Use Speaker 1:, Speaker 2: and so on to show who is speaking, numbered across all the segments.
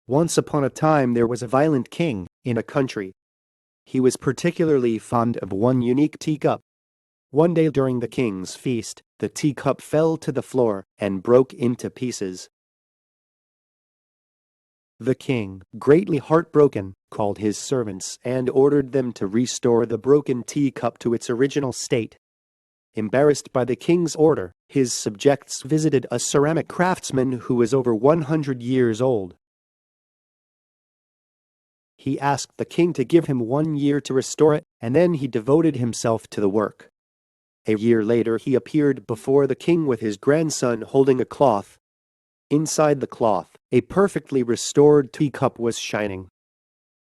Speaker 1: Once upon a time there was a violent king in a country. He was particularly fond of one unique teacup. One day during the king's feast, the teacup fell to the floor and broke into pieces. The king, greatly heartbroken, called his servants and ordered them to restore the broken teacup to its original state. Embarrassed by the king's order, his subjects visited a ceramic craftsman who was over 100 years old. He asked the king to give him 1 year to restore it, and then he devoted himself to the work. A year later he appeared before the king with his grandson holding a cloth. Inside the cloth, a perfectly restored teacup was shining.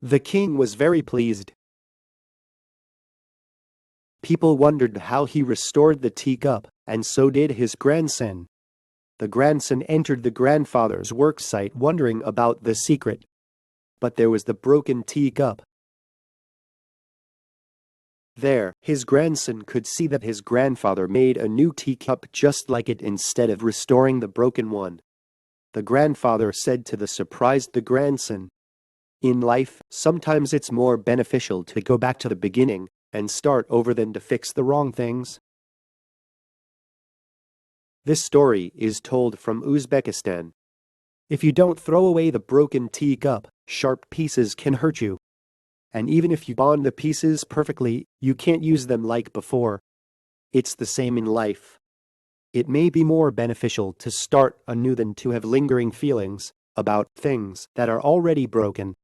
Speaker 1: The king was very pleased. People wondered how he restored the teacup, and so did his grandson. The grandson entered the grandfather's work site wondering about the secret. But there was the broken teacup. There, his grandson could see that his grandfather made a new teacup just like it instead of restoring the broken one. The grandfather said to the surprised grandson, "In life, sometimes it's more beneficial to go back to the beginning and start over than to fix the wrong things." This story is told from Uzbekistan. If you don't throw away the broken teacup, sharp pieces can hurt you. And even if you bond the pieces perfectly, you can't use them like before. It's the same in life. It may be more beneficial to start anew than to have lingering feelings about things that are already broken.